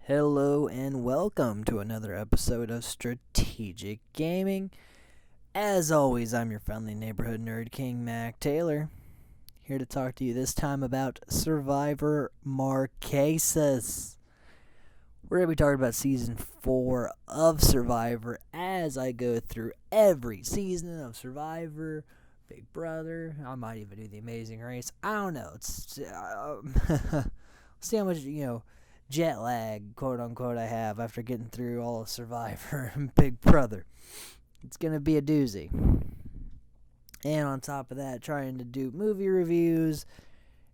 Hello and welcome to another episode of Strategic Gaming. As always, I'm your friendly neighborhood nerd king, Mac Taylor, here to talk to you this time about Survivor Marquesas. We're going to be talking about Season 4 of Survivor as I go through every season of Survivor, Big Brother. I might even do The Amazing Race. I don't know. It's see how much, jet lag, quote unquote, I have after getting through all of Survivor and Big Brother. It's going to be a doozy. And on top of that, trying to do movie reviews.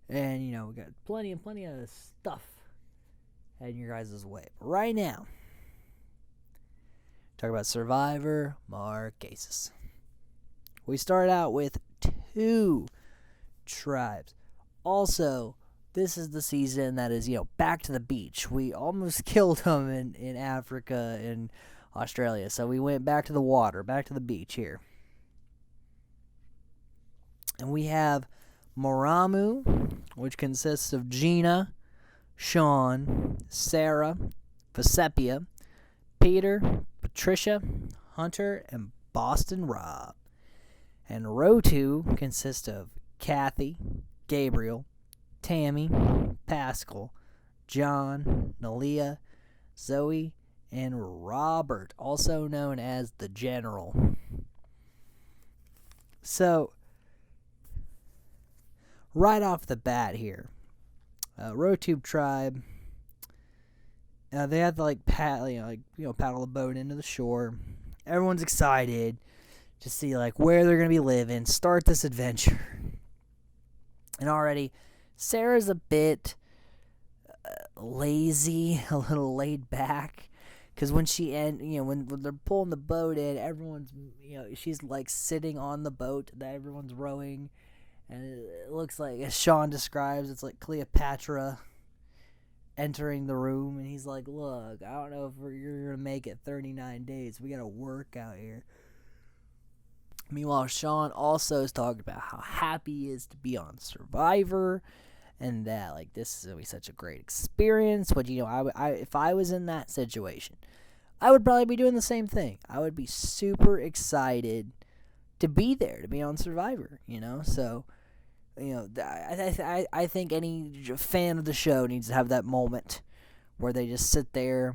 And, we got plenty of stuff heading your guys' way. But right now, talk about Survivor Marquesas. We start out with 2 tribes. Also, this is the season that is, back to the beach. We almost killed them in Africa and Australia. So we went back to the water, back to the beach here. And we have Maramu, which consists of Gina, Sean, Sarah, Vesepia, Peter, Patricia, Hunter, and Boston Rob. And row 2 consists of Kathy, Gabriel, Tammy, Pascal, John, Nalia, Zoe, and Robert, also known as the General. So, right off the bat here, RoTube Tribe, they had to paddle the boat into the shore. Everyone's excited to see where they're gonna be living, start this adventure, and already Sarah's a bit lazy, a little laid back, because when when they're pulling the boat in, everyone's, she's sitting on the boat that everyone's rowing, and it looks like, as Sean describes, it's like Cleopatra entering the room, and he's like, "Look, I don't know if you're gonna make it 39 days. We gotta work out here." Meanwhile, Sean also is talking about how happy he is to be on Survivor, and that this is gonna be such a great experience. But if I was in that situation, I would probably be doing the same thing. I would be super excited to be there, to be on Survivor. So I think any fan of the show needs to have that moment where they just sit there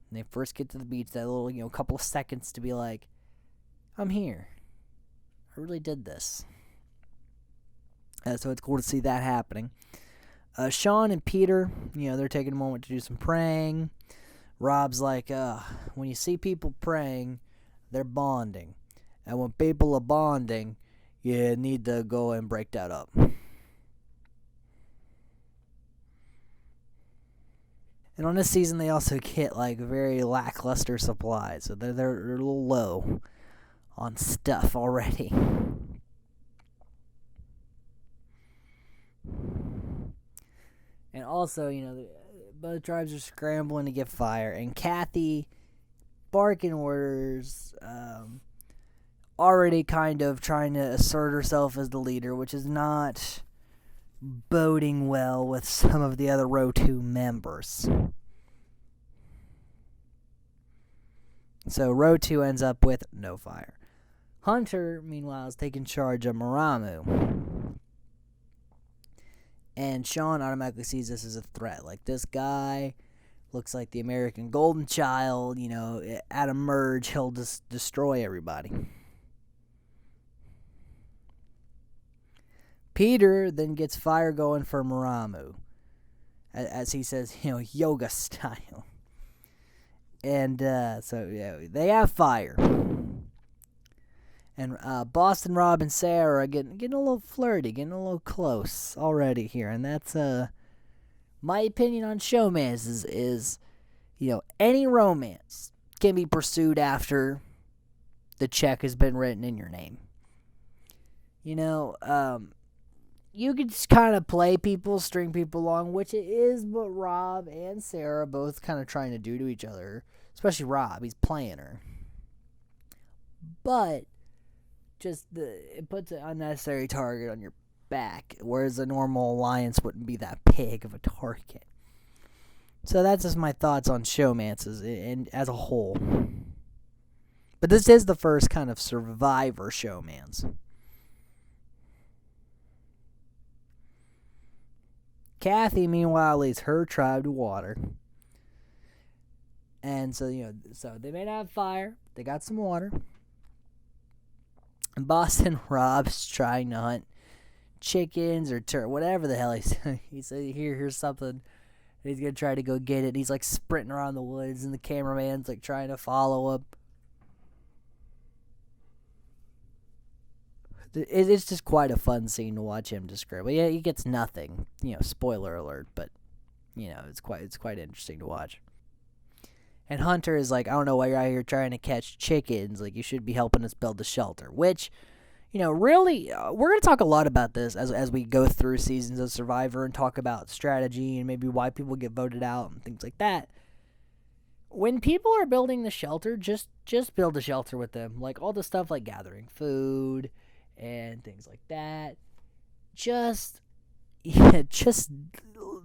and they first get to the beach, that little couple of seconds to be like, "I'm here. I really did this." So it's cool to see that happening. Sean and Peter, they're taking a moment to do some praying. Rob's like, when you see people praying, they're bonding. And when people are bonding, you need to go and break that up. And on this season, they also get very lackluster supplies. So they're a little low on stuff already. And also, both tribes are scrambling to get fire. And Kathy, barking orders, already kind of trying to assert herself as the leader, which is not boding well with some of the other Row 2 members. So Row 2 ends up with no fire. Hunter, meanwhile, is taking charge of Maramu. And Sean automatically sees this as a threat. This guy looks like the American golden child. At a merge, he'll just destroy everybody. Peter then gets fire going for Maramu, as he says, yoga style. And so they have fire. And Boston Rob and Sarah are getting a little flirty, getting a little close already here. And that's my opinion on showmance is any romance can be pursued after the check has been written in your name. You could just kind of play people, string people along, which it is what Rob and Sarah both kind of trying to do to each other. Especially Rob, he's playing her. But it puts an unnecessary target on your back, whereas a normal alliance wouldn't be that big of a target. So that's just my thoughts on showmances and as a whole. But this is the first kind of survivor showmance. Kathy, meanwhile, leads her tribe to water. And so, so they may not have fire. They got some water. And Boston Rob's trying to hunt chickens or whatever the hell he said. Here's something. And he's going to try to go get it. He's like sprinting around the woods, and the cameraman's like trying to follow him. It's just quite a fun scene to watch him describe. But yeah, he gets nothing. Spoiler alert, but it's quite interesting to watch. And Hunter is like, I don't know why you're out here trying to catch chickens. Like, you should be helping us build the shelter. Which, really, we're going to talk a lot about this as we go through seasons of Survivor and talk about strategy and maybe why people get voted out and things like that. When people are building the shelter, just build a shelter with them. Like, all the stuff like gathering food and things like that. Just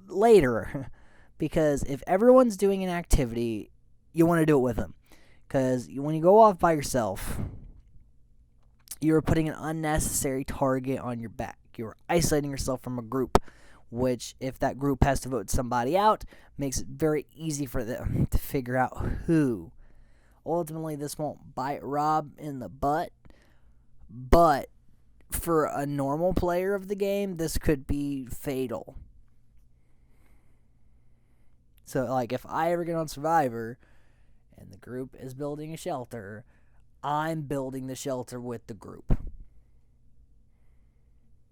later. Because if everyone's doing an activity, you want to do it with them. Because when you go off by yourself, you're putting an unnecessary target on your back. You're isolating yourself from a group, which, if that group has to vote somebody out, makes it very easy for them to figure out who. Ultimately, this won't bite Rob in the butt, but for a normal player of the game, this could be fatal. So, like, if I ever get on Survivor and the group is building a shelter, I'm building the shelter with the group.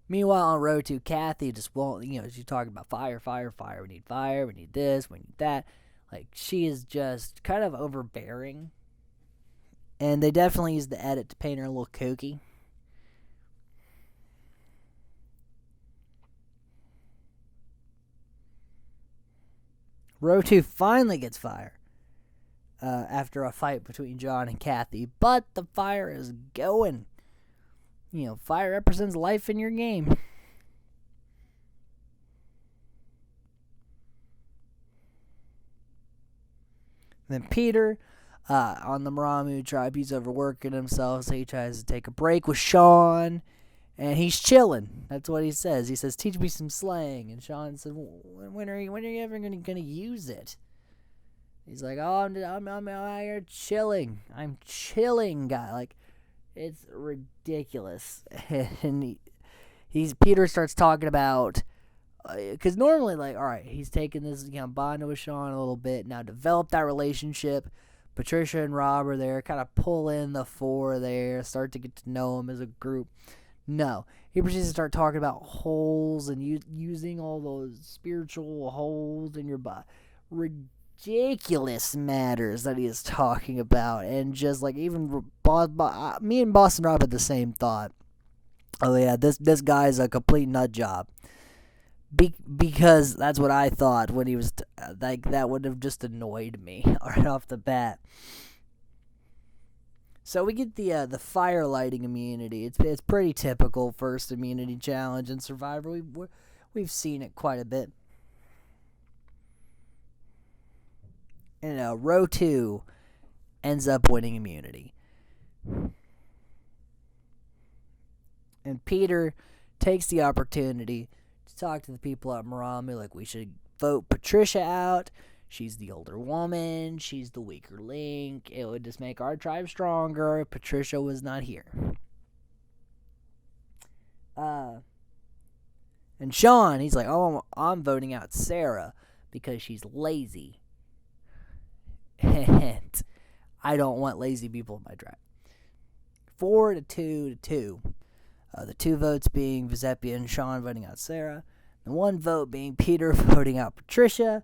Meanwhile, on row 2, Kathy just won't, she's talking about fire. We need fire, we need this, we need that. Like, she is just kind of overbearing. And they definitely used the edit to paint her a little kooky. Row 2 finally gets fire after a fight between John and Kathy, but the fire is going. Fire represents life in your game. Then Peter, on the Maramu tribe, he's overworking himself, so he tries to take a break with Sean. And he's chilling. That's what he says. He says, "Teach me some slang." And Sean said, "When are you ever going to use it?" He's like, "Oh, I'm out here chilling. I'm chilling, guy." Like, it's ridiculous. And Peter starts talking about, because normally, like, all right, he's taking this, bonding with Sean a little bit. Now develop that relationship. Patricia and Rob are there, kind of pull in the 4 there, start to get to know them as a group. No, he proceeds to start talking about holes and using all those spiritual holes in your body. Ridiculous matters that he is talking about, and just like even me and Boston Rob had the same thought. Oh yeah, this guy's a complete nut job. Because that's what I thought when he was like, that would have just annoyed me right off the bat. So we get the fire lighting immunity. It's pretty typical first immunity challenge in Survivor. We've seen it quite a bit. And row 2 ends up winning immunity. And Peter takes the opportunity to talk to the people at Maramu, like, we should vote Patricia out. She's the older woman. She's the weaker link. It would just make our tribe stronger if Patricia was not here. And Sean, he's like, "Oh, I'm voting out Sarah because she's lazy." And I don't want lazy people in my tribe. 4-2. The 2 votes being Giuseppe and Sean voting out Sarah. The 1 vote being Peter voting out Patricia.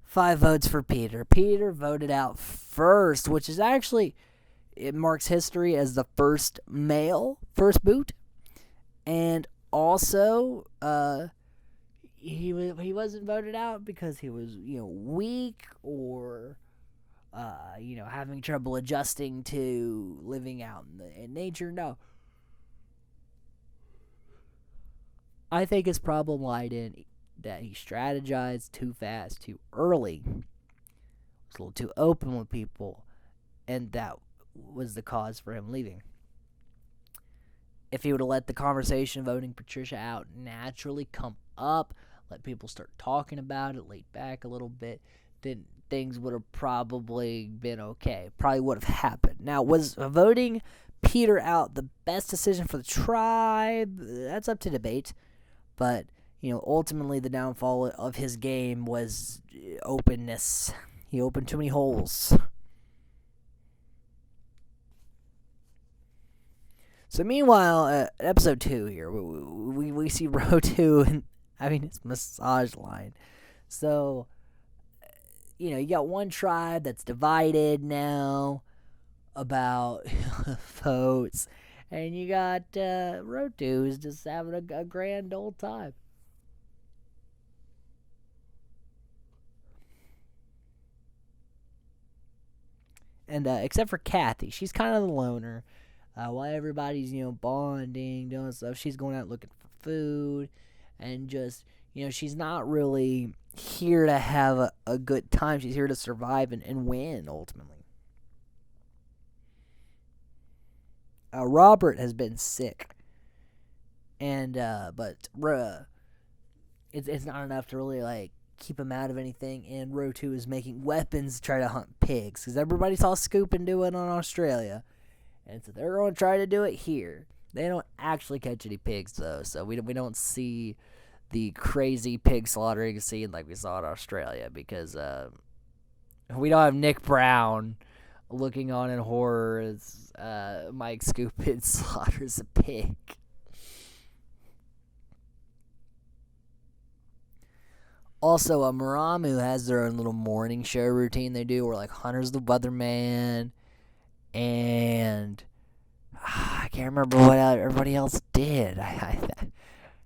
5 votes for Peter. Peter voted out first, which is actually, it marks history as the first male first boot. And also, he wasn't voted out because he was, weak or, having trouble adjusting to living out in nature. No. I think his problem lied in that he strategized too fast, too early. Was a little too open with people, and that was the cause for him leaving. If he would have let the conversation voting Patricia out naturally come up, let people start talking about it, laid back a little bit, then things would have probably been okay. Probably would have happened. Now, was voting Peter out the best decision for the tribe? That's up to debate. But, ultimately the downfall of his game was openness. He opened too many holes. So meanwhile, episode 2 here, we see Rotu having his massage line. So, you got one tribe that's divided now about votes, and you got Rotu who's just having a grand old time. And except for Kathy, she's kind of the loner. While everybody's, bonding, doing stuff, she's going out looking for food, and just, she's not really here to have a good time. She's here to survive and win, ultimately. Robert has been sick, and but it's not enough to really keep him out of anything. And Rotu is making weapons to try to hunt pigs because everybody saw Scoopin' do it on Australia, and so they're going to try to do it here. They don't actually catch any pigs though, so we don't see the crazy pig slaughtering scene like we saw in Australia because we don't have Nick Brown looking on in horror as Mike Scoopin slaughters a pig. Also, Maramu has their own little morning show routine they do where Hunter's the weatherman, and I can't remember what everybody else did. I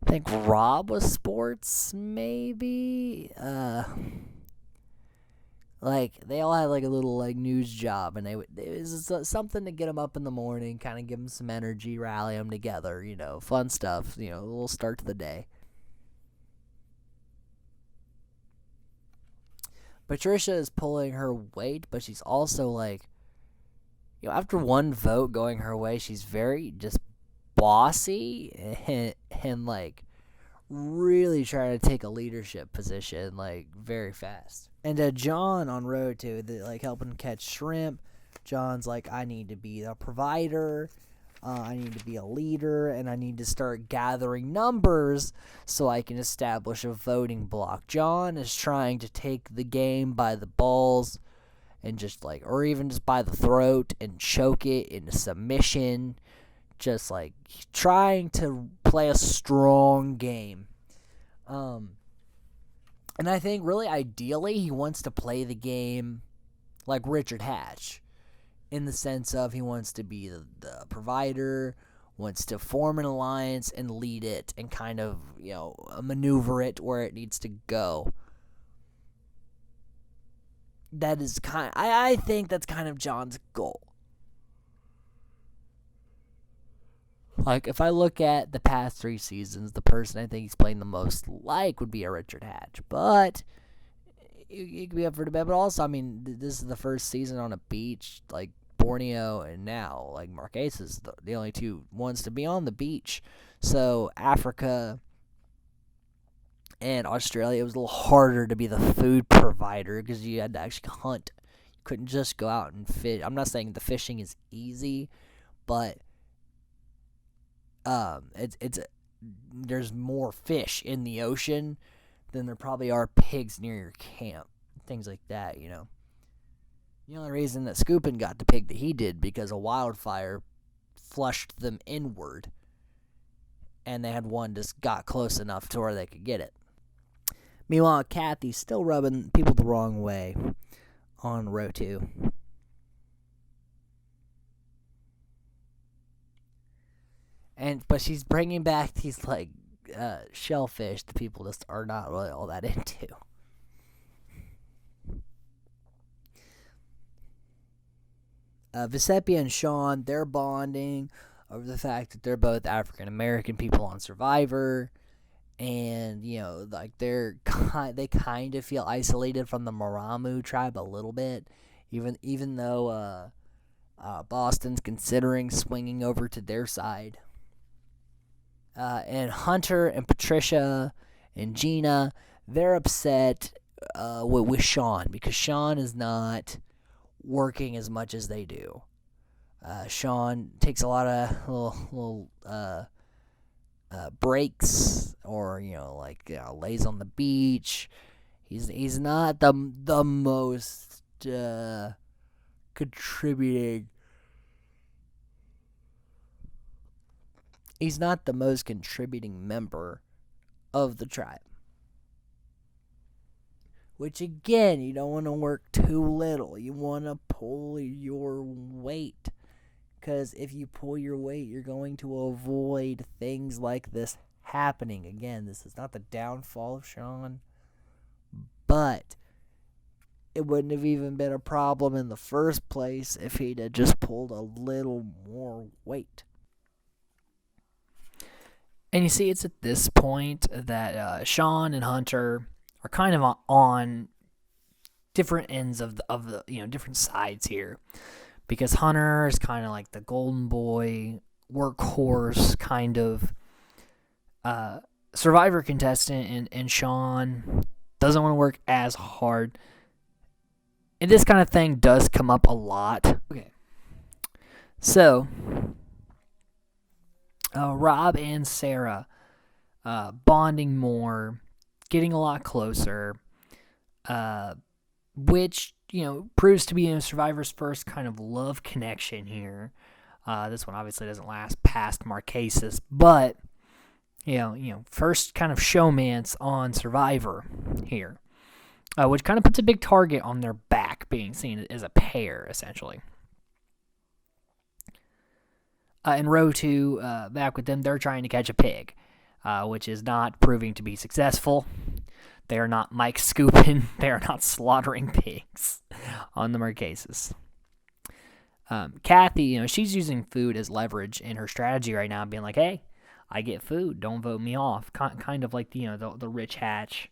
think Rob was sports, maybe. They all had a little news job, and it was something to get them up in the morning, kind of give them some energy, rally them together, fun stuff, a little start to the day. Patricia is pulling her weight, but she's also after one vote going her way, she's very just bossy and really trying to take a leadership position very fast. And John on road to helping catch shrimp. John's I need to be a provider. I need to be a leader, and I need to start gathering numbers so I can establish a voting block. John is trying to take the game by the balls and just or even just by the throat and choke it into submission. Just trying to play a strong game. And I think really ideally he wants to play the game like Richard Hatch, in the sense of he wants to be the provider, wants to form an alliance and lead it and kind of, maneuver it where it needs to go. That is I think that's kind of John's goal. If I look at the past 3 seasons, the person I think he's playing the most would be a Richard Hatch. But it could be up for debate. But also, this is the first season on a beach, Borneo, and now Marquesas, the only 2 ones to be on the beach. So Africa and Australia, it was a little harder to be the food provider because you had to actually hunt. You couldn't just go out and fish. I'm not saying the fishing is easy, but there's more fish in the ocean than there probably are pigs near your camp. Things like that, The only reason that Scoopin got the pig that he did because a wildfire flushed them inward, and they had one just got close enough to where they could get it. Meanwhile, Kathy's still rubbing people the wrong way on Rotu. But she's bringing back these shellfish that people just are not really all that into. Giuseppe and Sean, they're bonding over the fact that they're both African American people on Survivor, and like they kind of feel isolated from the Maramu tribe a little bit, even though Boston's considering swinging over to their side. And Hunter and Patricia and Gina, they're upset with Sean because Sean is not working as much as they do. Sean takes a lot of little breaks, or lays on the beach. He's not the most contributing. He's not the most contributing member of the tribe. Which, again, you don't want to work too little. You want to pull your weight. Because if you pull your weight, you're going to avoid things like this happening. Again, this is not the downfall of Sean, but it wouldn't have even been a problem in the first place if he'd have just pulled a little more weight. And you see, it's at this point that Sean and Hunter are kind of on different ends of the different sides here, because Hunter is kind of like the golden boy, workhorse kind of Survivor contestant, and Sean doesn't want to work as hard. And this kind of thing does come up a lot. Okay, so Rob and Sarah bonding more, getting a lot closer, which proves to be Survivor's first kind of love connection here. This one obviously doesn't last past Marquesas, but first kind of showmance on Survivor here, which kind of puts a big target on their back, being seen as a pair essentially. In row 2, back with them, they're trying to catch a pig, which is not proving to be successful. They are not Mike Scoopin. They are not slaughtering pigs on the Marquesas. Kathy, she's using food as leverage in her strategy right now, being like, hey, I get food, don't vote me off. Kind of like the Rich Hatch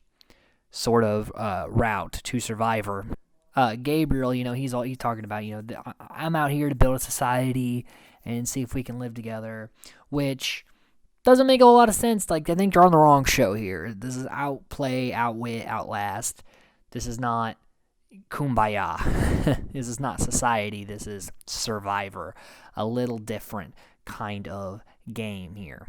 sort of route to Survivor. Gabriel, he's talking about, I'm out here to build a society and see if we can live together, which doesn't make a lot of sense. Like, I think you're on the wrong show here. This is outplay, outwit, outlast. This is not Kumbaya. This is not society. This is Survivor. A little different kind of game here.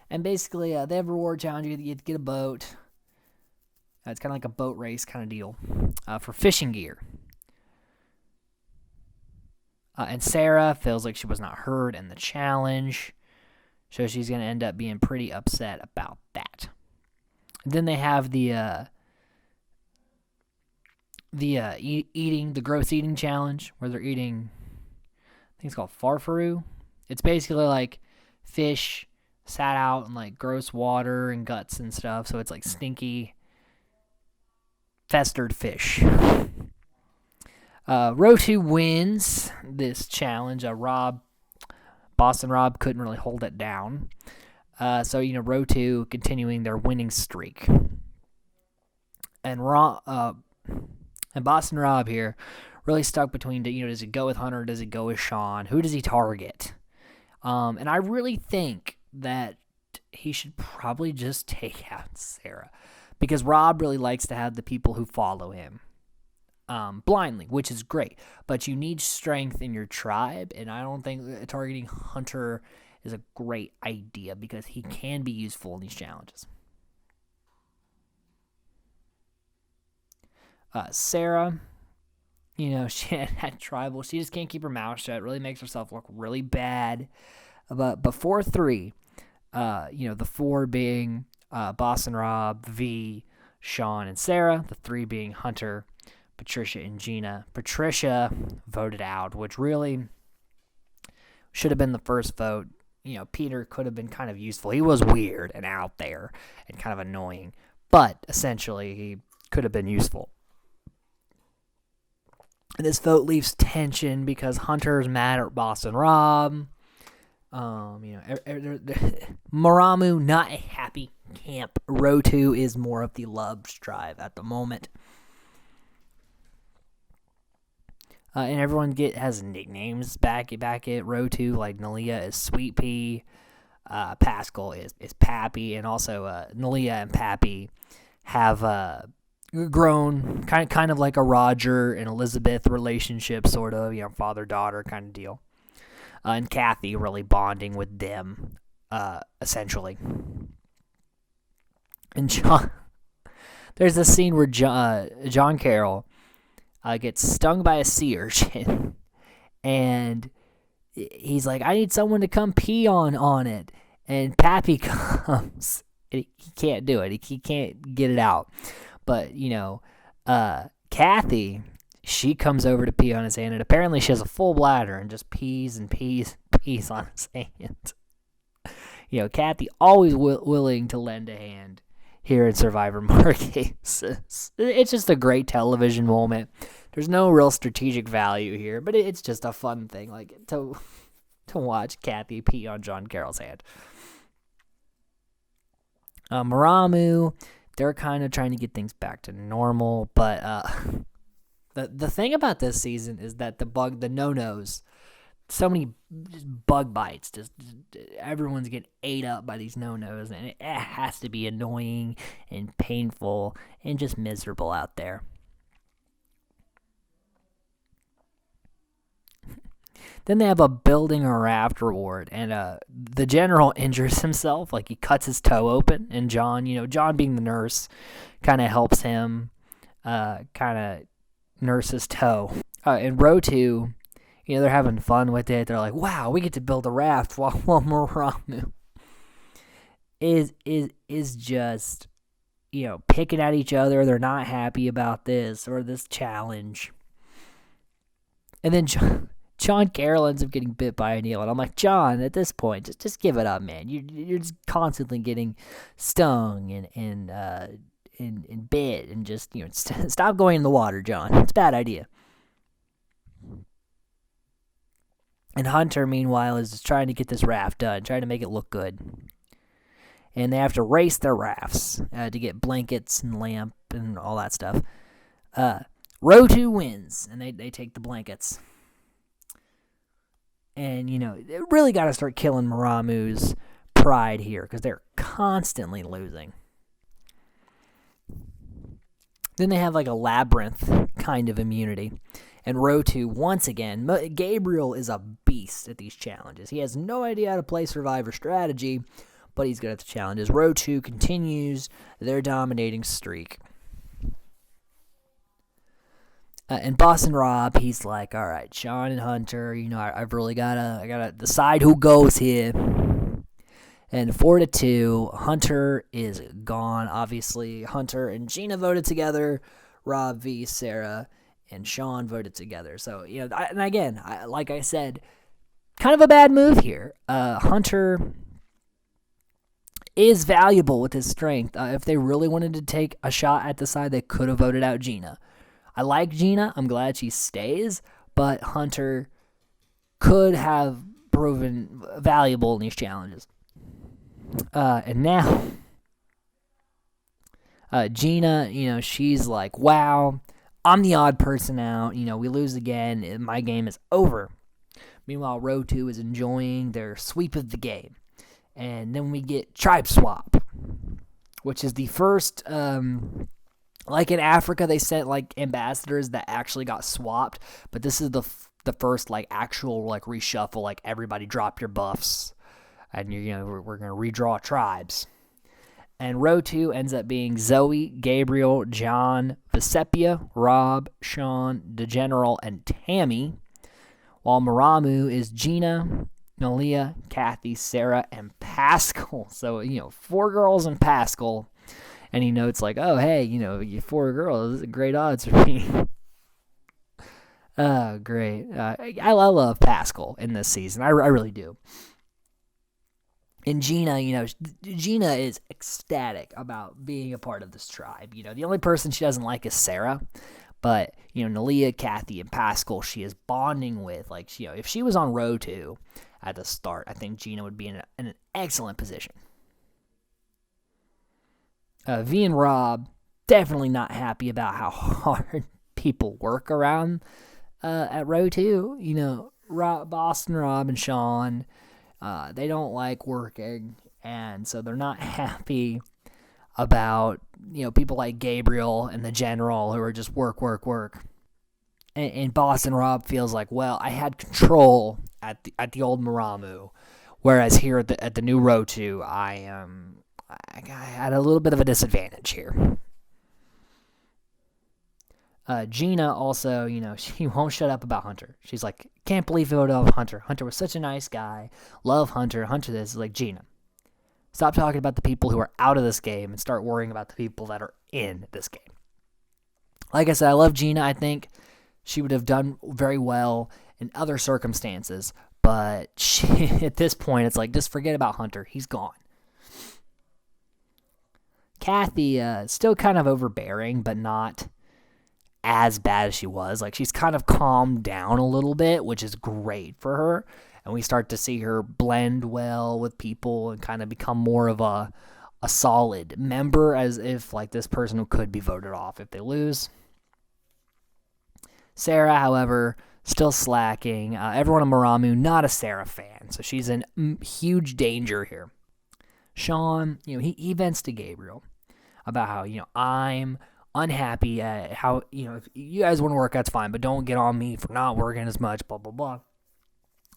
And basically, they have a reward challenge. You get to get a boat. It's kind of like a boat race kind of deal for fishing gear. And Sarah feels like she was not heard in the challenge, so she's going to end up being pretty upset about that. And then they have the gross eating challenge, where they're eating, I think it's called farfaru. It's basically like fish sat out in like gross water and guts and stuff, so it's like stinky, festered fish. Row 2 wins this challenge. Boston Rob couldn't really hold it down. So Row 2 continuing their winning streak. And Boston Rob here really stuck between, does he go with Hunter or does he go with Sean? Who does he target? And I really think that he should probably just take out Sarah, because Rob really likes to have the people who follow him blindly, which is great. But you need strength in your tribe, and I don't think targeting Hunter is a great idea, because he can be useful in these challenges. Sarah, she had tribal. She just can't keep her mouth shut. Really makes herself look really bad. But before 3, the 4 being Boston Rob, V, Sean, and Sarah. The 3 being Hunter, Patricia, and Gina. Patricia voted out, which really should have been the first vote. Peter could have been kind of useful. He was weird and out there and kind of annoying, but essentially he could have been useful. And this vote leaves tension because Hunter's mad at Boston Rob. Maramu, not a happy camp. Rotu is more of the love tribe at the moment. And everyone has nicknames back at Rotu, like Nalia is Sweet Pea, Pascal is Pappy, and also Nalia and Pappy have grown kind of like a Roger and Elizabeth relationship, sort of, father-daughter kind of deal. And Kathy really bonding with them, essentially. And John, there's a scene where John Carroll gets stung by a sea urchin, and he's like, I need someone to come pee on it. And Pappy comes. He can't do it. He can't get it out. But, Kathy, she comes over to pee on his hand, and apparently she has a full bladder and just pees on his hand. Kathy always willing to lend a hand here in Survivor Marquesas. It's just a great television moment. There's no real strategic value here, but it's just a fun thing, like to watch Kathy pee on John Carroll's hand. Maramu, they're kind of trying to get things back to normal, but the thing about this season is that the no-nos, so many bug bites, just everyone's getting ate up by these no-nos, and it has to be annoying and painful and just miserable out there. Then they have a building a raft reward, and the general injures himself, like he cuts his toe open, and John being the nurse, kind of helps him kind of nurse his toe. And Rotu, they're having fun with it. They're like, wow, we get to build a raft while Maramu is just, picking at each other. They're not happy about this or this challenge. And then John Carroll ends up getting bit by an eel, and I'm like, John, at this point, just give it up, man. You're just constantly getting stung and bit, and just stop going in the water, John. It's a bad idea. And Hunter, meanwhile, is just trying to get this raft done, trying to make it look good. And they have to race their rafts to get blankets and lamp and all that stuff. Rotu wins, and they take the blankets. And, they really got to start killing Maramu's pride here, because they're constantly losing. Then they have like a labyrinth kind of immunity. And Rotu, once again, Gabriel is a beast at these challenges. He has no idea how to play Survivor strategy, but he's good at the challenges. Rotu continues their dominating streak. And Boston Rob, he's like, all right, Sean and Hunter, I've really I gotta decide who goes here. And 4-2, Hunter is gone. Obviously, Hunter and Gina voted together. Rob v. Sarah and Sean voted together. So, and again, like I said, kind of a bad move here. Hunter is valuable with his strength. If they really wanted to take a shot at the side, they could have voted out Gina. I like Gina. I'm glad she stays, but Hunter could have proven valuable in these challenges. And now, Gina, she's like, wow, I'm the odd person out. We lose again. My game is over. Meanwhile, Rotu is enjoying their sweep of the game. And then we get Tribe Swap, which is the first... like in Africa, they sent like ambassadors that actually got swapped, but this is the first like actual like reshuffle. Like everybody drop your buffs, and we're gonna redraw tribes. And Rotu ends up being Zoe, Gabriel, John, Vesepia, Rob, Sean, DeGeneral, and Tammy, while Maramu is Gina, Nalia, Kathy, Sarah, and Pascal. So 4 girls and Pascal. And he notes like, oh, hey, you 4 girls, this is great odds for me. Oh, great. I love Pascal in this season. I really do. And Gina, Gina is ecstatic about being a part of this tribe. The only person she doesn't like is Sarah. But, Nalia, Kathy, and Pascal, she is bonding with. Like, if she was on Rotu, at the start. I think Gina would be in an excellent position. V and Rob, definitely not happy about how hard people work around at row 2. You know, Boston Rob and Sean, they don't like working, and so they're not happy about, people like Gabriel and the General who are just work. And Boston Rob feels like, well, I had control at the old Maramu, whereas here at the new row 2, I had a little bit of a disadvantage here. Gina also, she won't shut up about Hunter. She's like, can't believe you voted off Hunter. Hunter was such a nice guy. Love Hunter. Hunter this. Is like, Gina, stop talking about the people who are out of this game and start worrying about the people that are in this game. Like I said, I love Gina. I think she would have done very well in other circumstances, but at this point, it's like, just forget about Hunter. He's gone. Kathy, still kind of overbearing, but not as bad as she was. Like, she's kind of calmed down a little bit, which is great for her. And we start to see her blend well with people and kind of become more of a solid member, as if like this person who could be voted off if they lose. Sarah, however, still slacking. Everyone in Maramu, not a Sarah fan, so she's in huge danger here. Sean, he vents to Gabriel about how, I'm unhappy at how, if you guys want to work, that's fine, but don't get on me for not working as much, blah, blah, blah.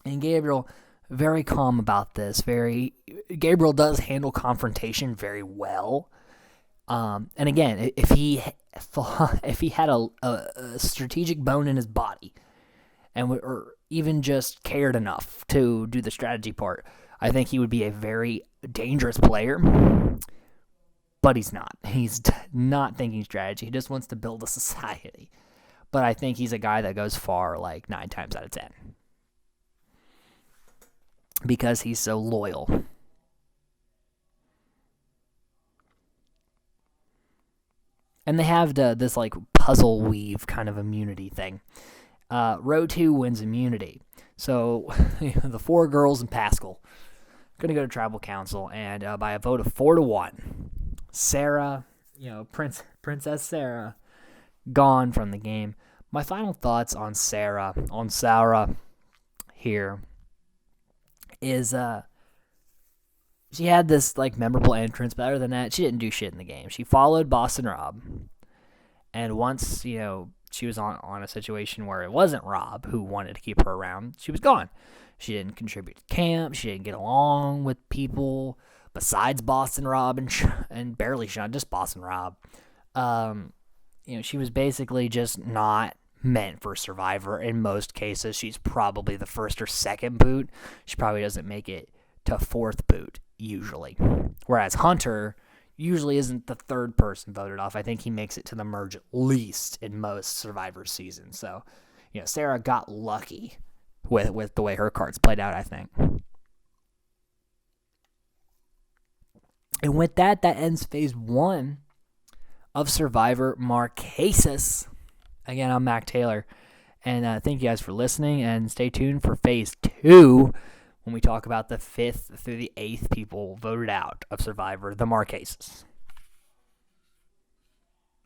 And Gabriel, very calm about this. Gabriel does handle confrontation very well. And again, if he had a strategic bone in his body, or even just cared enough to do the strategy part, I think he would be a very dangerous player. But he's not. He's not thinking strategy. He just wants to build a society. But I think he's a guy that goes far like 9 times out of 10. Because he's so loyal. And they have this like puzzle weave kind of immunity thing. Row 2 wins immunity. So the 4 girls and Pascal are going to go to tribal council. And by a vote of 4-1, Sarah, Princess Sarah, gone from the game. My final thoughts on Sarah here is she had this like memorable entrance, but other than that, she didn't do shit in the game. She followed Boston Rob, and once she was on a situation where it wasn't Rob who wanted to keep her around, she was gone. She didn't contribute to camp. She didn't get along with people besides Boston Rob and barely Sean, just Boston Rob. She was basically just not meant for Survivor. In most cases, she's probably the first or second boot. She probably doesn't make it to 4th boot, usually. Whereas Hunter usually isn't the 3rd person voted off. I think he makes it to the merge at least in most Survivor seasons. So, Sarah got lucky with the way her cards played out, I think. And with that ends phase 1 of Survivor Marquesas. Again, I'm Mac Taylor. And thank you guys for listening. And stay tuned for phase 2 when we talk about the 5th through the 8th people voted out of Survivor, the Marquesas.